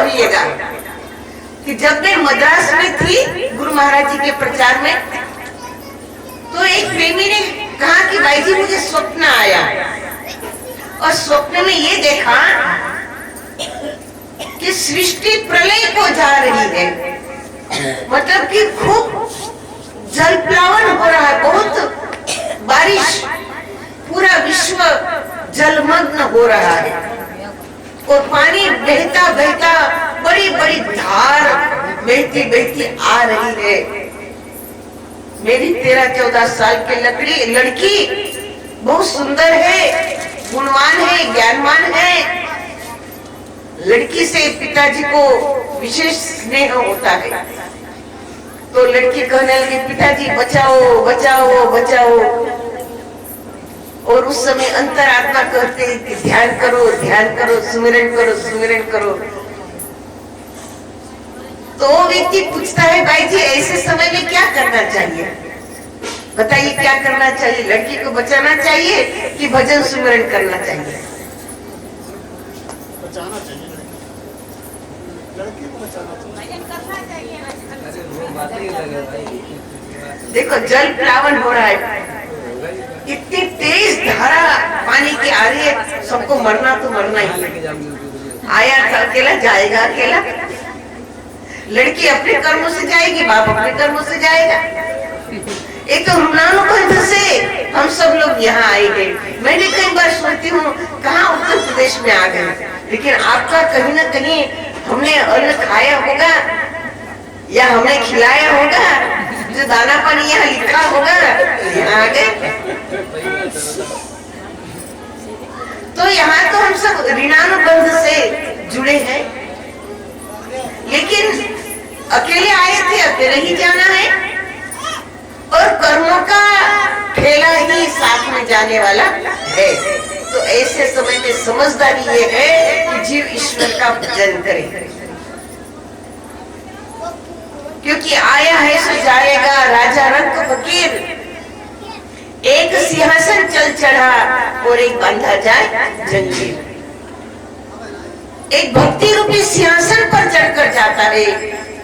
कहिएगा कि जब मैं मद्रास में थी गुरु महाराज जी के प्रचार में, तो एक प्रेमी ने कहा कि भाई जी मुझे स्वप्न आया और स्वप्न में ये देखा कि सृष्टि प्रलय को जा रही है, मतलब कि खूब जलप्लावन हो रहा है, बहुत बारिश, पूरा विश्व जलमग्न हो रहा है और पानी बहता बहता बड़ी बड़ी धार बहती बहती आ रही है। मेरी 13-14 साल की लड़की बहुत सुंदर है, गुणवान है, ज्ञानवान है। लड़की से पिताजी को विशेष स्नेह होता है, तो लड़की कहने लगी पिताजी बचाओ बचाओ बचाओ। और उस समय अंतरात्मा कहते हैं कि ध्यान करो, सुमिरन करो। तो वो व्यक्ति पूछता है भाई जी ऐसे समय में क्या करना चाहिए, बताइए क्या करना चाहिए, लड़की को बचाना चाहिए कि भजन सुमिरन करना चाहिए? बचाना चाहिए, लड़की को बचाना चाहिए। देखो जल प्लावन हो रहा है, इतनी तेज धारा पानी की आ रही है, सबको मरना तो मरना ही। आया था अकेला, जाएगा अकेला। लड़की अपने कर्मों से जाएगी, बाप अपने कर्मों से जाएगा। एक तो हुनानुबंध से हम सब लोग यहाँ आए गए। मैंने कई बार सोचती हूँ कहाँ उत्तर प्रदेश में आ गए, लेकिन आपका कहीं ना कहीं हमने अन्न खाया होगा या हमने खिलाया होगा, जो दाना पानी यहाँ लिखा होगा, यहाँ आ गए। तो यहाँ तो हम सब ऋणानुबंध से जुड़े हैं, लेकिन अकेले आए थे, अकेले ही जाना है और कर्मों का ठेला ही साथ में जाने वाला है। तो ऐसे समय में समझदारी ये है कि जीव ईश्वर का भजन करे, क्योंकि आया है सो जाएगा, राजा रंग फकीर। एक सिंहासन चल चढ़ा और एक बांधा जाए जंजीर। एक भक्ति रूपी सिंहासन पर चढ़कर जाता है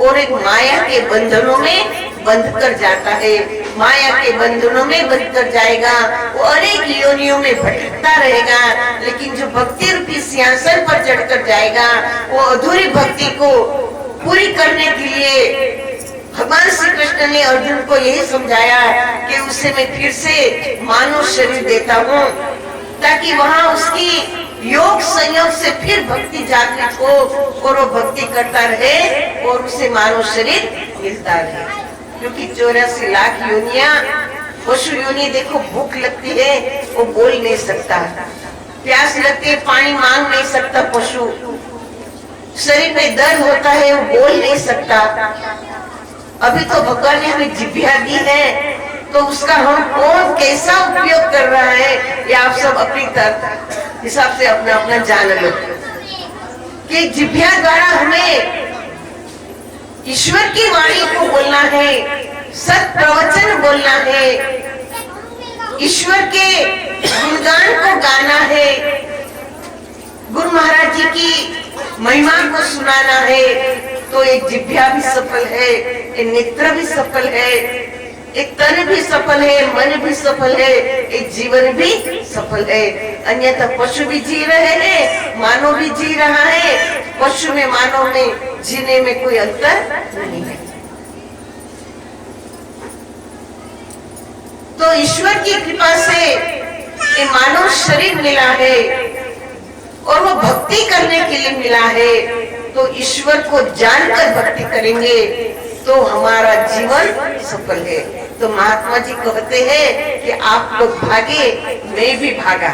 और एक माया के बंधनों में बंध कर जाता है। माया के बंधनों में बंध कर जाएगा, वो अनेक योनियों में भटकता रहेगा। लेकिन जो भक्ति रूपी सिंहासन पर चढ़कर जाएगा, वो अधूरी भक्ति को पूरी करने के लिए भगवान श्री कृष्ण ने अर्जुन को यही समझाया कि उसे मैं फिर से मानव शरीर देता हूँ, ताकि वहाँ उसकी योग संयोग से फिर भक्ति जागृत हो और वो भक्ति करता रहे और उसे मानव शरीर मिलता रहे। क्योंकि 84 लाख योनियां, पशु योनि देखो, भूख लगती है वो बोल नहीं सकता, प्यास लगती है पानी मांग नहीं सकता पशु, शरीर में दर्द होता है वो बोल नहीं सकता। अभी तो भगवान ने हमें जिभ्या दी है, तो उसका हम कौन कैसा उपयोग कर रहा है ये आप सब अपनी हिसाब से अपना अपना जान लो कि जिभ्या द्वारा हमें ईश्वर की वाणी को बोलना है, सत प्रवचन बोलना है, ईश्वर के गुणगान को गाना है, गुरु महाराज जी की महिमा को सुनाना है। तो एक जिभ्या भी सफल है, एक नेत्र भी सफल है, एक तन भी सफल है, मन भी सफल है, एक जीवन भी सफल है। अन्यथा पशु भी जी रहे हैं, मानव भी जी रहा है, पशु में मानव में जीने में कोई अंतर नहीं है। तो ईश्वर की कृपा से ये मानव शरीर मिला है और वो भक्ति करने के लिए मिला है। तो ईश्वर को जानकर भक्ति करेंगे तो हमारा जीवन सफल है। तो महात्मा जी कहते हैं कि आप लोग भागे, मैं भी भागा,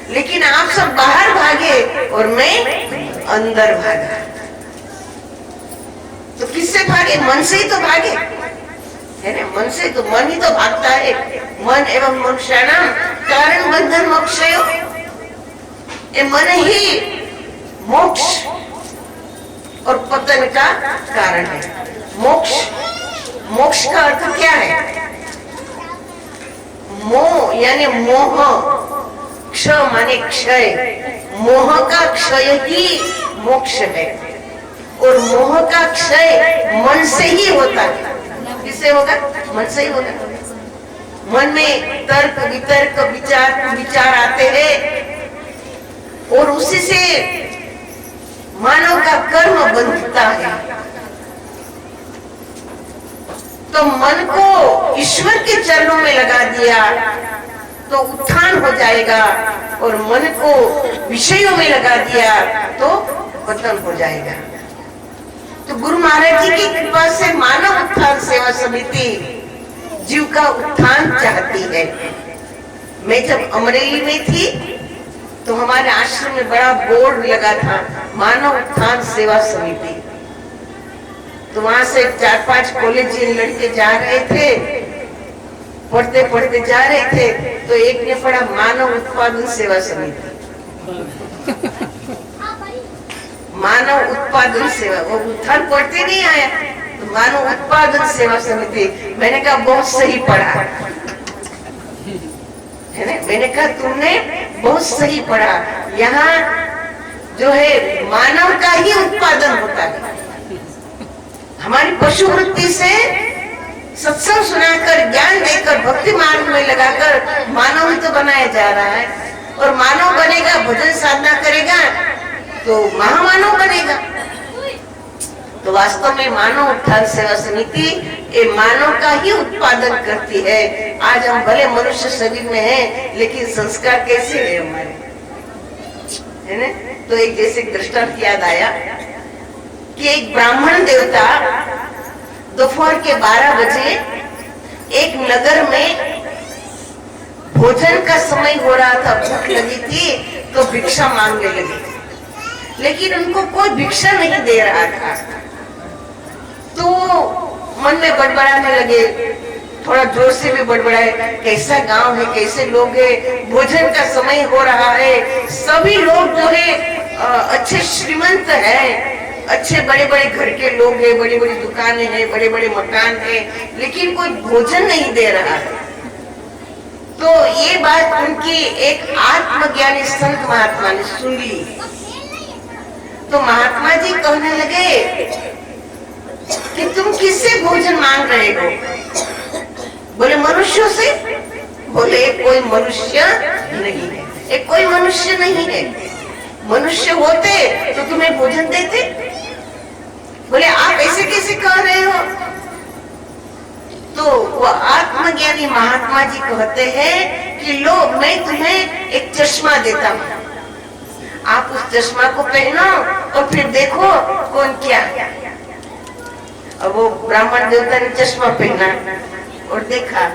लेकिन आप सब बाहर भागे और मैं अंदर भागा। तो किससे भागे? मन से ही तो भागे, है ना? मन से तो, मन ही तो भागता है। मन एवं मोक्षाणाम कारण बंधन मोक्षयो, ये मन ही मोक्ष और पतन का कारण है। मोक्ष, मोक्ष का अर्थ क्या है? मोह यानी मोह, क्ष माने क्षय, मोह का क्षय ही मोक्ष है। और मोह का क्षय मन से ही होता है। किससे होगा? मन से ही होगा। मन में तर्क वितर्क विचार आते हैं और उसी से मानव का कर्म बनता है। तो मन को ईश्वर के चरणों में लगा दिया तो उत्थान हो जाएगा, और मन को विषयों में लगा दिया तो पतन हो जाएगा। तो गुरु महाराज जी की कृपा से मानव उत्थान सेवा समिति जीव का उत्थान चाहती है। मैं जब अमरेली में थी तो हमारे आश्रम में बड़ा बोर्ड लगा था, मानव उत्थान सेवा समिति। तो वहां से 4-5 कॉलेजियन लड़के जा रहे थे, पढ़ते पढ़ते जा रहे थे, तो एक ने पढ़ा मानव उत्पादन सेवा समिति। मानव उत्पादन सेवा, वो उत्थान पढ़ते नहीं आया, तो मानव उत्पादन सेवा समिति। मैंने कहा बहुत सही पढ़ा है ना। मैंने कहा तुमने बहुत सही पढ़ा। यहाँ जो है मानव का ही उत्पादन होता है। हमारी पशु वृत्ति से सत्संग सुनाकर, ज्ञान देकर, भक्ति मार्ग में लगाकर मानव ही तो बनाया जा रहा है। और मानव बनेगा, भजन साधना करेगा तो महामानव बनेगा। तो वास्तव में मानव उत्थान सेवा समिति ये मानव का ही उत्पादन करती है। आज हम भले मनुष्य शरीर में हैं, लेकिन संस्कार कैसे है हमारे, है ना। तो एक जैसे दृष्टांत याद आया कि एक ब्राह्मण देवता दोपहर के 12 बजे एक नगर में भोजन का समय हो रहा था, भूख लगी थी तो भिक्षा मांगने लगे, लेकिन उनको कोई भिक्षा नहीं दे रहा था। तो मन में बड़बड़ाने लगे, थोड़ा जोर से भी बड़बड़ाए, कैसा गांव है, कैसे लोग हैं, भोजन का समय हो रहा है, सभी लोग जो है अच्छे श्रीमंत हैं, अच्छे बड़े बड़े घर के लोग हैं, बड़ी बड़ी दुकानें हैं, बड़े बड़े मकान हैं, लेकिन कोई भोजन नहीं दे रहा है। तो ये बात उनकी एक आत्मज्ञानी संत महात्मा ने सुन ली। तो महात्मा जी कहने लगे कि तुम किससे भोजन मांग रहे हो? बोले मनुष्यों से। बोले कोई मनुष्य नहीं है, एक कोई मनुष्य नहीं है। मनुष्य होते तो तुम्हें भोजन देते। बोले आप ऐसे कैसे कह रहे हो? तो वो आत्मज्ञानी महात्मा जी कहते हैं कि लो, मैं तुम्हें एक चश्मा देता हूँ, आप उस चश्मा को पहनो और फिर देखो कौन क्या। अब वो ब्राह्मण देवता ने चश्मा पहना और देखा,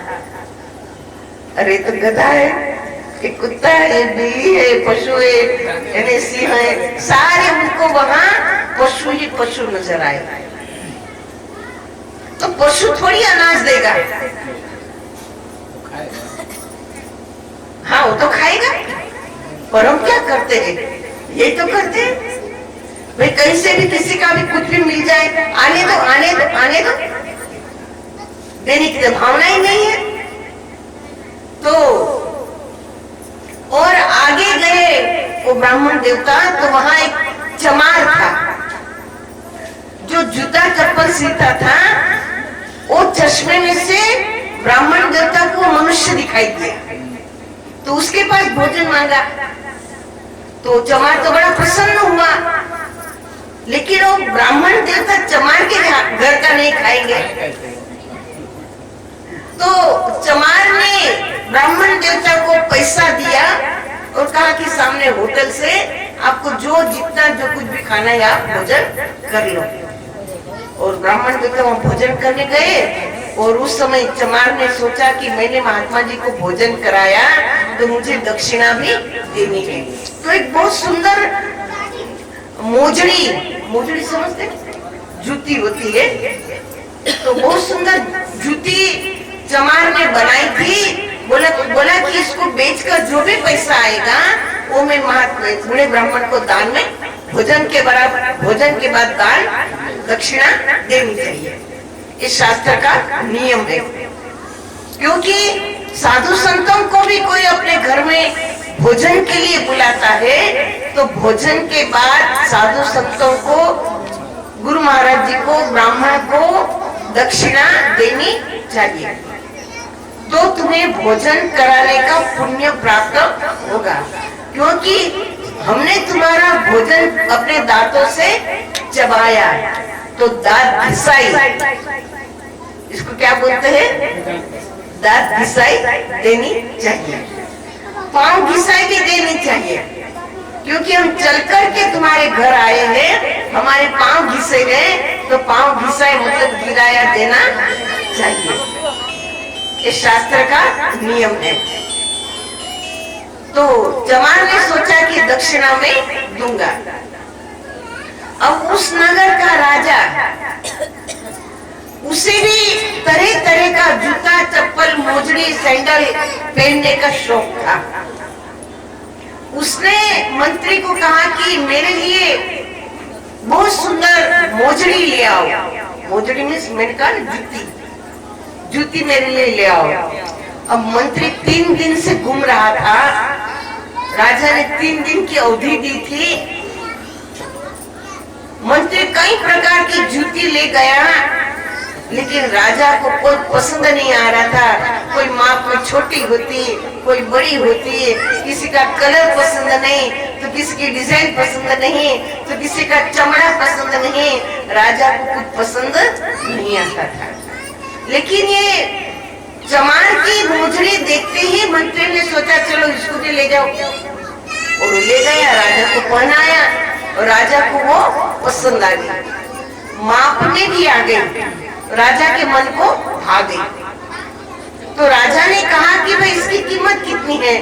अरे तो गधा है, कि कुत्ता है, बिल्ली है, पशु है, सिंह है, सारे उनको वहां पशु ही पशु नजर आए। तो पशु थोड़ी अनाज देगा, हाँ वो तो खाएगा, पर हम क्या करते हैं, यही तो करते हैं भाई, कहीं से भी किसी का भी कुछ भी मिल जाए, आने दो आने दो आने दो, देने की तो भावना ही नहीं है। तो और आगे गए वो ब्राह्मण देवता, तो वहां एक चमार था जो जूता चप्पल सीता था। वो चश्मे में से ब्राह्मण देवता को मनुष्य दिखाई दिया, तो उसके पास भोजन मांगा। तो चमार तो बड़ा प्रसन्न हुआ, लेकिन वो ब्राह्मण देवता चमार के घर का नहीं खाएंगे। तो चमार ने ब्राह्मण देवता को पैसा दिया और कहा कि सामने होटल से आपको जो जितना जो कुछ भी खाना है आप भोजन कर लो। और ब्राह्मण देवता वहां भोजन करने गए, और उस समय चमार ने सोचा कि मैंने महात्मा जी को भोजन कराया तो मुझे दक्षिणा भी देनी है। तो एक बहुत सुंदर मोजड़ी समझते, जूती होती है, तो बहुत सुंदर जूती चमार ने बनाई थी। बोला कि इसको बेचकर जो भी पैसा आएगा वो मैं महात्मा बूढ़े ब्राह्मण को दान में भोजन के बाद दान दक्षिणा देनी चाहिए। इस शास्त्र का नियम है, क्योंकि साधु संतों को भी कोई अपने घर में भोजन के लिए बुलाता है, तो भोजन के बाद साधु संतों को गुरु महाराज जी को, ब्राह्मण को दक्षिणा देनी चाहिए, तो तुम्हें भोजन कराने का पुण्य प्राप्त होगा। क्योंकि हमने तुम्हारा भोजन अपने दांतों से चबाया, तो दांत घिसाई, इसको क्या बोलते हैं, दांत घिसाई देनी चाहिए। पांव घिसाई भी देनी चाहिए, क्योंकि हम चल करके तुम्हारे घर आए हैं, हमारे पांव घिसे गए, तो पांव घिसाई मतलब गिराया देना चाहिए। ये शास्त्र का नियम है। तो चमार ने सोचा कि दक्षिणा में दूंगा। अब उस नगर का राजा, उसे भी तरह तरह का जूता, चप्पल, मोजड़ी, सैंडल पहनने का शौक था। उसने मंत्री को कहा कि मेरे लिए बहुत सुंदर मोजड़ी ले आओ। मोजड़ी मीन्स मैंने कहा जूती, जूती मेरे लिए ले आओ। अब मंत्री 3 दिन से घूम रहा था, राजा ने 3 दिन की अवधि दी थी। मंत्री कई प्रकार की जूती ले गया, लेकिन राजा को कोई पसंद नहीं आ रहा था। कोई माप में छोटी होती, कोई बड़ी होती, किसी का कलर पसंद नहीं, तो किसी की डिजाइन पसंद नहीं, तो किसी का चमड़ा पसंद नहीं। राजा को कुछ पसंद नहीं आता था। लेकिन ये चमार की मोजड़ी देखते ही मंत्री ने सोचा चलो इसको भी ले जाओ, और ले गया, राजा को पहनाया, और राजा को वो पसंद आ गई, माप में भी आ गई, राजा के मन को भा गई। तो राजा ने कहा कि भाई इसकी कीमत कितनी है?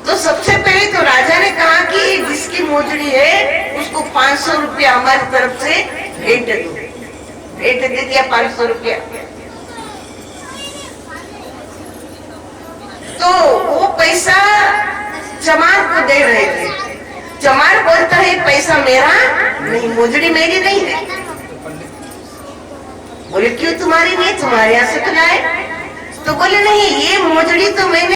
तो सबसे पहले तो राजा ने कहा कि जिसकी मोजड़ी है उसको 500 रुपया हमारी तरफ से भेंट दो। भेंट दे दिया 500 रुपया। तो वो पैसा चमार को दे रहे थे। चमार बोलता है पैसा मेरा नहीं, मोजड़ी मेरी नहीं है। बोले क्यों तुम्हारी नहीं, तुम्हारे यहाँ से तो लाए। तो बोले नहीं, ये मोजड़ी तो मैंने